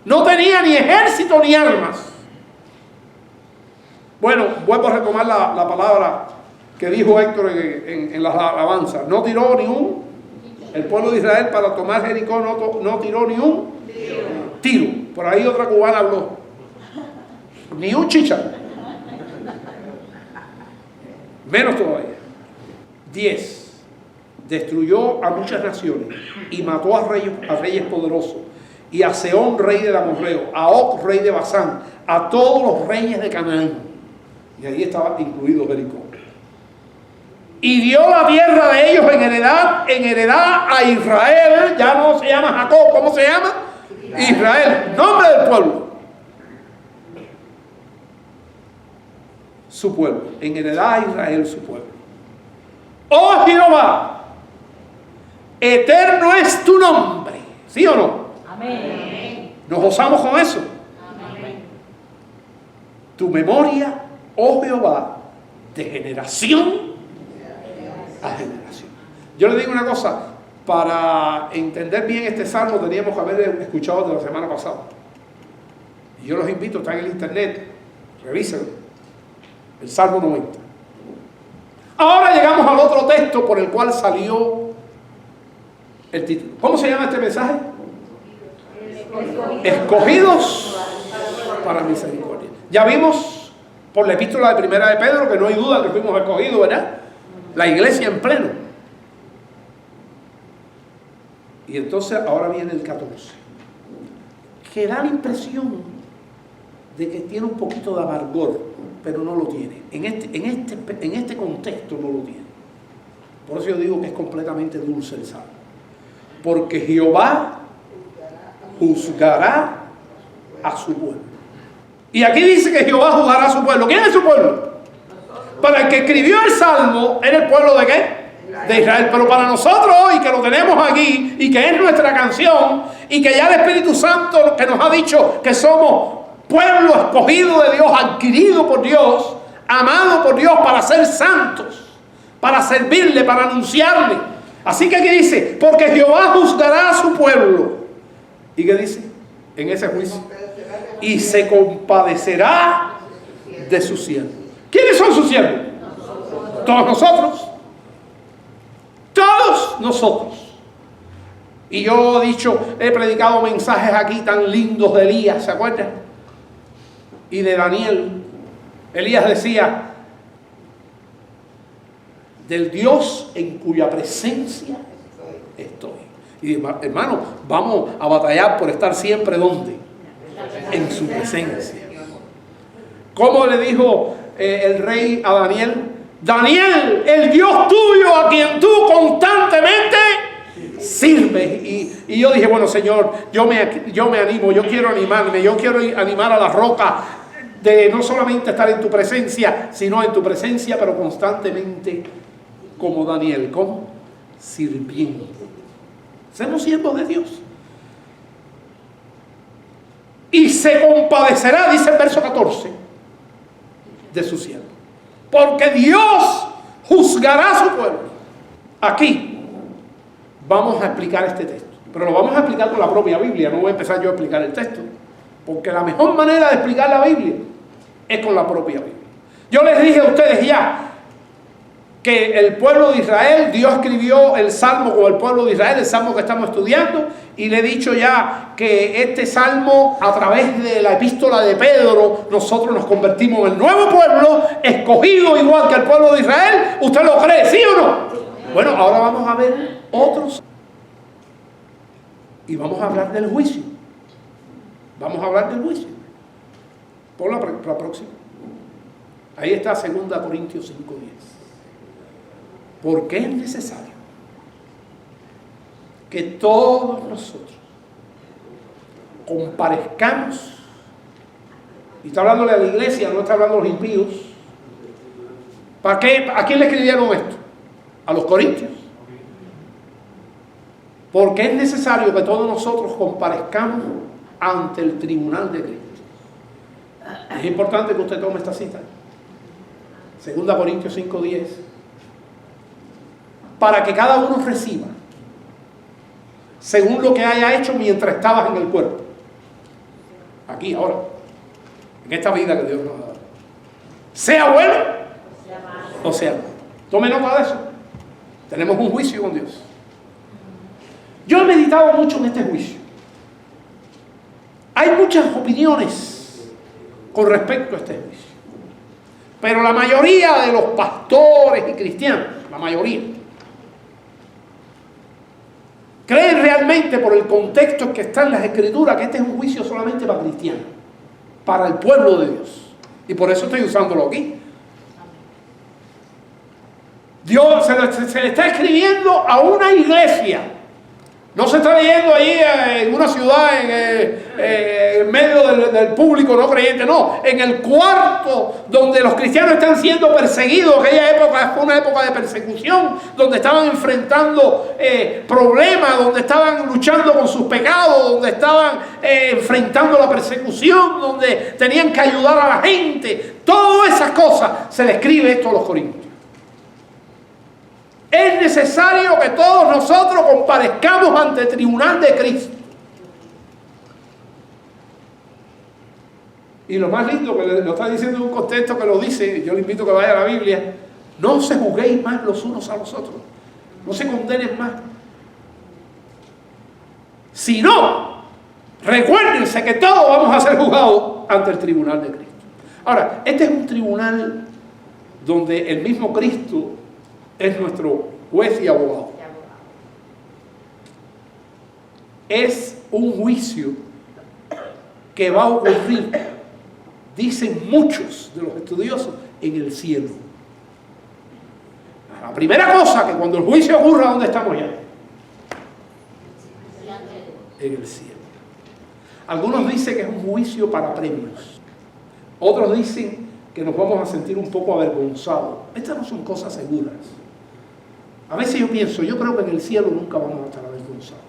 No tenía ni ejército ni armas. Bueno, vuelvo a retomar la palabra que dijo Héctor en las alabanzas. No tiró ni el pueblo de Israel para tomar Jericó no tiró ni un tiro. Por ahí otra cubana habló. Ni un chicha. Menos todavía. 10. Destruyó a muchas naciones y mató a reyes poderosos, y a Sehón, rey del amorreo, a Og, rey de Basán, a todos los reyes de Canaán. Y ahí estaba incluido Jericó. Y dio la tierra de ellos en heredad a Israel. Ya no se llama Jacob, ¿cómo se llama? Israel, nombre del pueblo. Su pueblo, en heredad a Israel, su pueblo. Oh Jehová, eterno es tu nombre. ¿Sí o no? Amén. ¿Nos gozamos con eso? Amén. Tu memoria, oh Jehová, de generación a generación. Yo le digo una cosa, para entender bien este salmo teníamos que haber escuchado de la semana pasada. Y yo los invito, está en el internet, revísenlo. El Salmo 90. Ahora llegamos al otro texto por el cual salió el título. ¿Cómo se llama este mensaje? Escogidos para misericordia. Ya vimos por la epístola de Primera de Pedro que no hay duda que fuimos escogidos, ¿verdad? La iglesia en pleno. Y entonces ahora viene el 14, que da la impresión de que tiene un poquito de amargor, pero no lo tiene. En este contexto no lo tiene. Por eso yo digo que es completamente dulce el salmo. Porque Jehová juzgará a su pueblo. Y aquí dice que Jehová juzgará a su pueblo. ¿Quién es su pueblo? Para el que escribió el salmo, ¿era el pueblo de qué? De Israel. Pero para nosotros hoy, que lo tenemos aquí y que es nuestra canción, y que ya el Espíritu Santo que nos ha dicho que somos pueblo escogido de Dios, adquirido por Dios, amado por Dios para ser santos, para servirle, para anunciarle. Así que aquí dice, porque Jehová juzgará a su pueblo. ¿Y qué dice? En ese juicio. Y se compadecerá de sus siervos. ¿Quiénes son sus siervos? Todos nosotros. Todos nosotros. Y yo he predicado mensajes aquí tan lindos de Elías, ¿se acuerdan? Y de Daniel. Elías decía, del Dios en cuya presencia estoy. Y hermano, vamos a batallar por estar siempre ¿dónde? En su presencia. ¿Cómo le dijo el rey a Daniel? Daniel, el Dios tuyo a quien tú constantemente sirves. Y yo dije, bueno, Señor, yo me animo, yo quiero animarme, yo quiero animar a la roca de no solamente estar en tu presencia, sino en tu presencia, pero constantemente como Daniel. ¿Cómo? Sirviendo. Somos siervos de Dios. Y se compadecerá, dice el verso 14, de su siervo. Porque Dios juzgará a su pueblo. Aquí vamos a explicar este texto. Pero lo vamos a explicar con la propia Biblia. No voy a empezar yo a explicar el texto. Porque la mejor manera de explicar la Biblia es con la propia Biblia. Yo les dije a ustedes ya que el pueblo de Israel, Dios escribió el Salmo con el pueblo de Israel, el Salmo que estamos estudiando, y le he dicho ya que este Salmo, a través de la epístola de Pedro, nosotros nos convertimos en el nuevo pueblo, escogido igual que el pueblo de Israel. ¿Usted lo cree, sí o no? Bueno, ahora vamos a ver otros, y vamos a hablar del juicio. Vamos a hablar del juicio. Por la próxima. Ahí está 2 Corintios 5:10. Porque es necesario que todos nosotros comparezcamos, y está hablándole a la iglesia, no está hablando a los impíos. ¿Para qué? ¿A quién le escribieron esto? A los corintios. Porque es necesario que todos nosotros comparezcamos ante el tribunal de Cristo. Es importante que usted tome esta cita. 2 Corintios 5:10. Para que cada uno reciba según lo que haya hecho mientras estabas en el cuerpo. Aquí, ahora. En esta vida que Dios nos ha dado. Sea bueno o sea malo. Tome nota de eso. Tenemos un juicio con Dios. Yo he meditado mucho en este juicio. Hay muchas opiniones con respecto a este juicio. Pero la mayoría de los pastores y cristianos, la mayoría, creen realmente por el contexto que está en las Escrituras que este es un juicio solamente para cristianos, para el pueblo de Dios. Y por eso estoy usándolo aquí. Dios se le está escribiendo a una iglesia. No se está leyendo ahí en una ciudad, en medio del público no creyente, no. En el cuarto donde los cristianos están siendo perseguidos. Aquella época fue una época de persecución, donde estaban enfrentando problemas, donde estaban luchando con sus pecados, donde estaban enfrentando la persecución, donde tenían que ayudar a la gente. Todas esas cosas se le escribe esto a los corintios. Es necesario que todos nosotros comparezcamos ante el tribunal de Cristo. Y lo más lindo que lo está diciendo en un contexto que lo dice, yo le invito a que vaya a la Biblia: no se juzguéis más los unos a los otros, no se condenen más. Si no, recuérdense que todos vamos a ser juzgados ante el tribunal de Cristo. Ahora, este es un tribunal donde el mismo Cristo es nuestro juez y abogado. Es un juicio que va a ocurrir, dicen muchos de los estudiosos, en el cielo. La primera cosa, que cuando el juicio ocurra, ¿dónde estamos ya? En el cielo. Algunos dicen que es un juicio para premios. Otros dicen que nos vamos a sentir un poco avergonzados. Estas no son cosas seguras. A veces yo creo que en el cielo nunca vamos a estar avergonzados.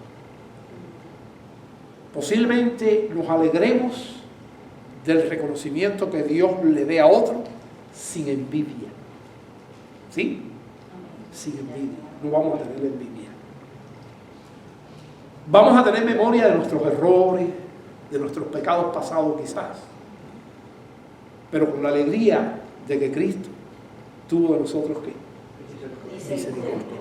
Posiblemente nos alegremos del reconocimiento que Dios le dé a otro sin envidia. ¿Sí? Sin envidia. No vamos a tener envidia. Vamos a tener memoria. memoria de nuestros errores, de nuestros pecados pasados quizás. pero con la alegría de que Cristo tuvo de nosotros ¿qué? Misericordia.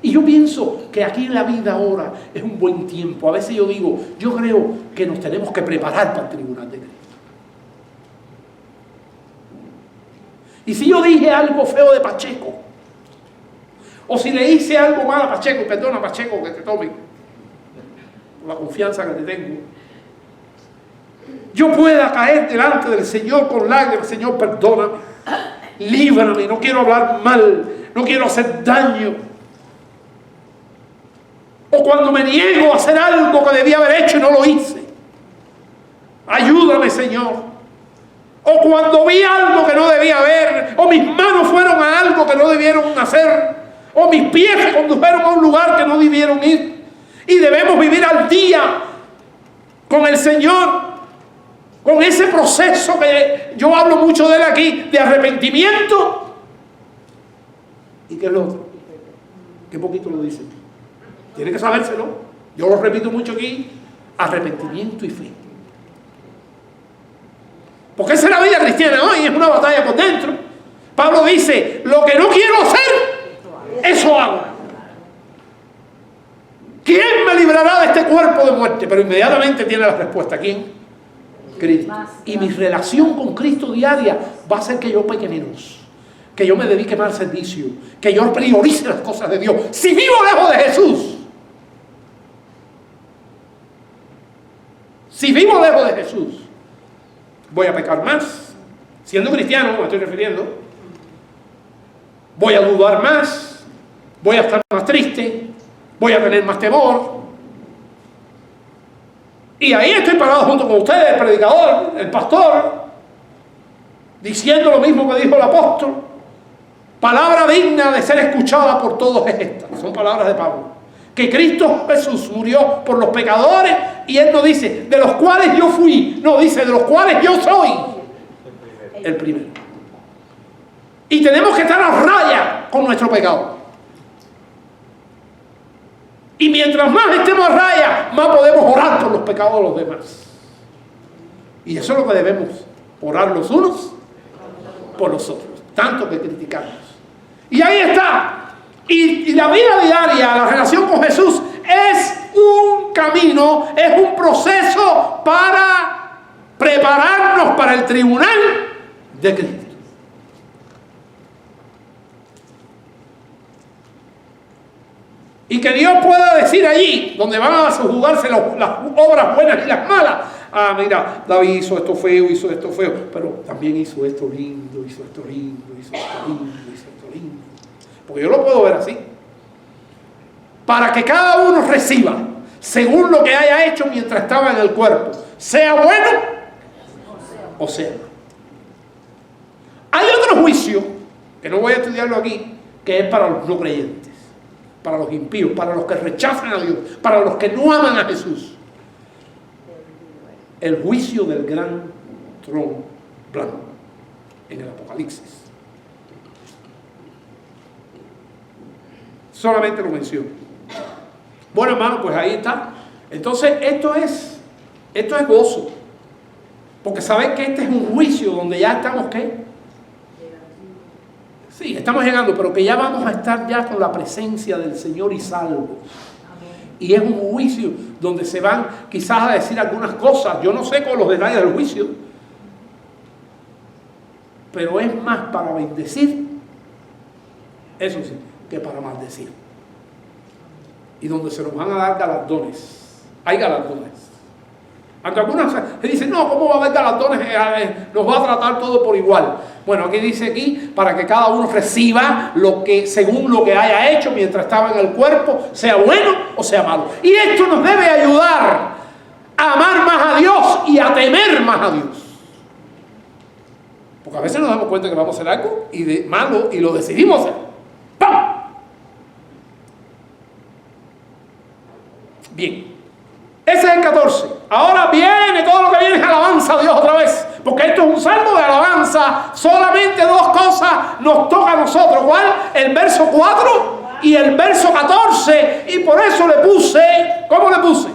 Y yo pienso que aquí en la vida ahora es un buen tiempo. A veces yo digo, yo creo que nos tenemos que preparar para el tribunal de Cristo. Y si yo dije algo feo de Pacheco, o si le hice algo mal a Pacheco, perdona Pacheco que te tome, por la confianza que te tengo, yo pueda caer delante del Señor con lágrimas, Señor, perdóname, líbrame, no quiero hablar mal, no quiero hacer daño. O cuando me niego a hacer algo que debía haber hecho y no lo hice, ayúdame, Señor. O cuando vi algo que no debía ver, o mis manos fueron a algo que no debieron hacer, o mis pies se condujeron a un lugar que no debieron ir. Y debemos vivir al día con el Señor, con ese proceso que yo hablo mucho de él aquí, de arrepentimiento. ¿Y qué es lo otro? ¿Qué poquito lo dice? Tiene que sabérselo. Yo lo repito mucho aquí: arrepentimiento y fe. Porque esa es la vida cristiana hoy, es una batalla por dentro. Pablo dice, lo que no quiero hacer, eso hago. ¿Quién me librará de este cuerpo de muerte? Pero inmediatamente tiene la respuesta. ¿Quién? Cristo. Y mi relación con Cristo diaria va a hacer que yo peque menos, que yo me dedique más al servicio, que yo priorice las cosas de Dios. Si vivo lejos de Jesús, si vivo lejos de Jesús, voy a pecar más. Siendo cristiano, me estoy refiriendo. Voy a dudar más. Voy a estar más triste. Voy a tener más temor. Y ahí estoy parado junto con ustedes, el predicador, el pastor, diciendo lo mismo que dijo el apóstol. Palabra digna de ser escuchada por todos es esta. Son palabras de Pablo. Que Cristo Jesús murió por los pecadores, y Él no dice de los cuales yo fui, no, dice de los cuales yo soy el primero. Y tenemos que estar a raya con nuestro pecado. Y mientras más estemos a raya, más podemos orar por los pecados de los demás. Y eso es lo que debemos, orar los unos por los otros, tanto que criticarnos. Y ahí está. Y la vida diaria, la relación con Jesús es un camino, es un proceso para prepararnos para el tribunal de Cristo. Y que Dios pueda decir allí, donde van a juzgarse las obras buenas y las malas: ah, mira, David hizo esto feo, pero también hizo esto lindo, hizo esto lindo, hizo esto lindo, hizo esto lindo. Porque yo lo puedo ver así. Para que cada uno reciba según lo que haya hecho mientras estaba en el cuerpo, sea bueno o sea malo. Hay otro juicio, que no voy a estudiarlo aquí, que es para los no creyentes, para los impíos, para los que rechazan a Dios, para los que no aman a Jesús. El juicio del gran trono blanco en el Apocalipsis. Solamente lo menciono. Bueno, hermano, pues ahí está. Entonces, esto es gozo. Porque saben que este es un juicio donde ya estamos, ¿qué? Sí, estamos llegando, pero que ya vamos a estar ya con la presencia del Señor y salvos. Y es un juicio donde se van quizás a decir algunas cosas. Yo no sé con los detalles del juicio, pero es más para bendecir, eso sí, que para maldecir. Y donde se nos van a dar galardones. Hay galardones. Aunque algunas se dicen, no, ¿cómo va a haber galardones? Nos va a tratar todo por igual. Bueno, aquí dice para que cada uno reciba según lo que haya hecho mientras estaba en el cuerpo, sea bueno o sea malo. Y esto nos debe ayudar a amar más a Dios y a temer más a Dios. Porque a veces nos damos cuenta que vamos a hacer algo malo y lo decidimos hacer. ¡Pam! Bien. Ese es el 14. Ahora viene todo lo que viene es alabanza a Dios otra vez. Porque esto es un salmo de alabanza. Solamente dos cosas nos toca a nosotros. ¿Cuál? El verso 4 y el verso 14. Y por eso le puse, ¿cómo le puse?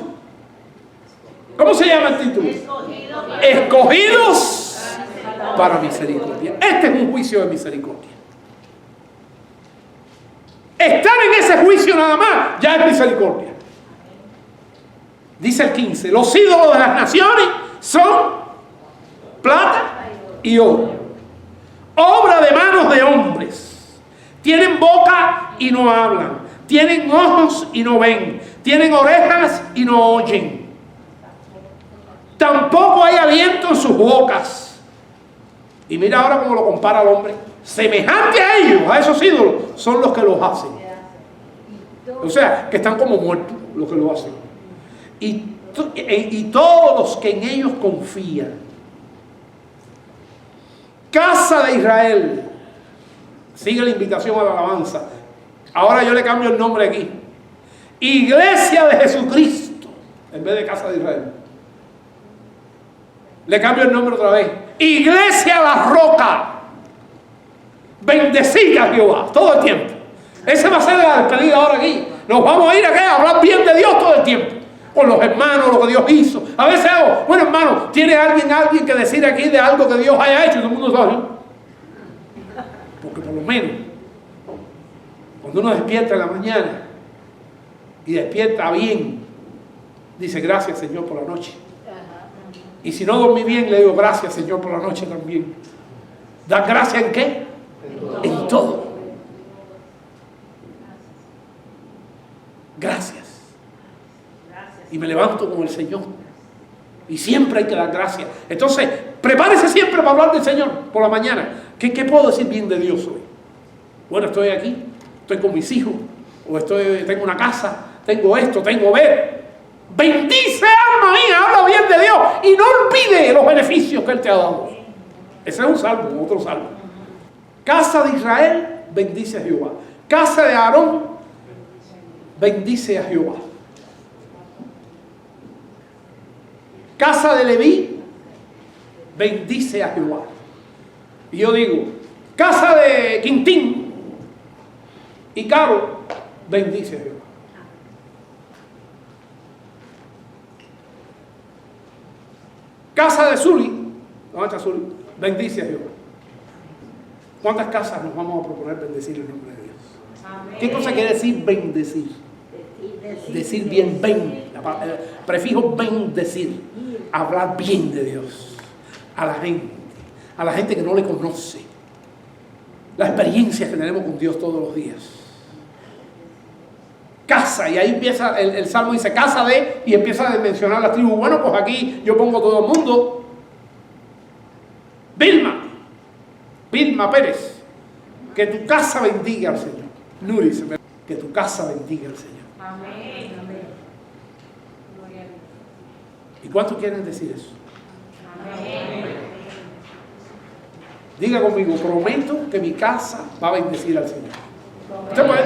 ¿Cómo se llama el título? Escogidos para misericordia. Este es un juicio de misericordia. Estar en ese juicio nada más ya es misericordia. Dice el 15, los ídolos de las naciones son plata y oro, obra de manos de hombres. Tienen boca y no hablan, tienen ojos y no ven, tienen orejas y no oyen. Tampoco hay aliento en sus bocas. Y mira ahora cómo lo compara al hombre. Semejante a ellos, a esos ídolos, son los que los hacen. O sea, que están como muertos los que lo hacen. Y todos los que en ellos confían. Casa de Israel. Sigue la invitación a la alabanza. Ahora yo le cambio el nombre aquí. Iglesia de Jesucristo. En vez de Casa de Israel. Le cambio el nombre otra vez. Iglesia La Roca. Bendecida a Jehová todo el tiempo. Ese va a ser la despedida ahora aquí. Nos vamos a ir aquí a hablar bien de Dios todo el tiempo. Con los hermanos, lo que Dios hizo. A veces hago, bueno hermano, ¿tiene alguien que decir aquí de algo que Dios haya hecho? Y todo el mundo sabe. Porque por lo menos, cuando uno despierta en la mañana y despierta bien, dice gracias Señor por la noche. Y si no dormí bien, le digo gracias Señor por la noche también. ¿Da gracias en qué? En todo. Gracias. Y me levanto con el Señor. Y siempre hay que dar gracias. Entonces, prepárese siempre para hablar del Señor por la mañana. ¿Qué puedo decir bien de Dios hoy? Bueno, estoy aquí, estoy con mis hijos, o tengo una casa, tengo esto, tengo ver. Bendice alma mía, habla bien de Dios y no olvide los beneficios que Él te ha dado. Ese es un salmo, otro salmo. Casa de Israel, bendice a Jehová. Casa de Aarón, bendice a Jehová. Casa de Leví, bendice a Jehová. Y yo digo, casa de Quintín y Caro, bendice a Jehová. Casa de Zuli, ¿dónde está Zuli? Bendice a Jehová. ¿Cuántas casas nos vamos a proponer bendecir el nombre de Dios? Amén. ¿Qué cosa quiere decir bendecir? Decir bien, el prefijo bendecir, hablar bien de Dios a la gente que no le conoce, la experiencia que tenemos con Dios todos los días. Casa, y ahí empieza el salmo, dice casa de, y empieza a mencionar las tribus. Bueno, pues aquí yo pongo todo el mundo. Vilma Pérez, que tu casa bendiga al Señor. Nuris, que tu casa bendiga al Señor. Amén. ¿Y cuántos quieren decir eso? Amén. Diga conmigo, prometo que mi casa va a bendecir al Señor. ¿Usted puede?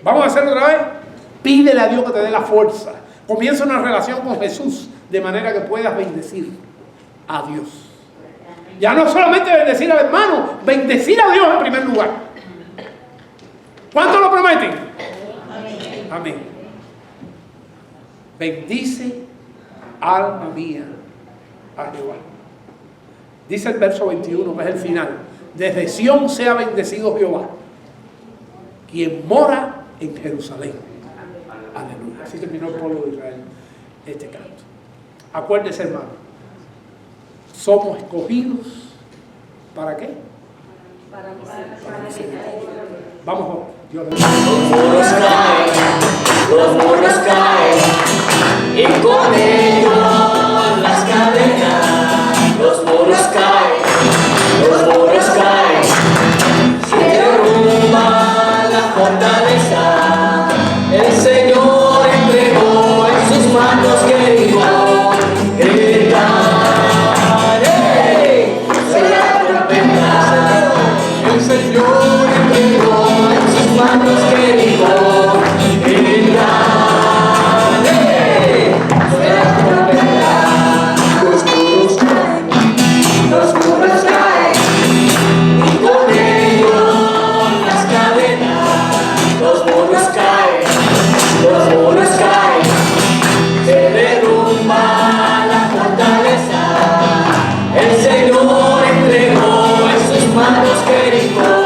Vamos a hacerlo otra vez. Pídele a Dios que te dé la fuerza. Comienza una relación con Jesús de manera que puedas bendecir a Dios. Ya no solamente bendecir al hermano, bendecir a Dios en primer lugar. ¿Cuántos lo prometen? Amén. Bendice, alma mía, a Jehová. Dice el verso 21, que es el final. Desde Sión sea bendecido Jehová, quien mora en Jerusalén. Aleluya. Así terminó el pueblo de Israel este canto. Acuérdese, hermano, somos escogidos ¿para qué? Para misericordia. Vamos, Dios le Los muros caen y con ellos las cadenas. Los muros caen, se derrumba la fortaleza. El Señor entregó en sus manos que dijo, gritaré, será trompeta. El Señor entregó en sus manos que dijo, gritaré, será trompeta. misericordia.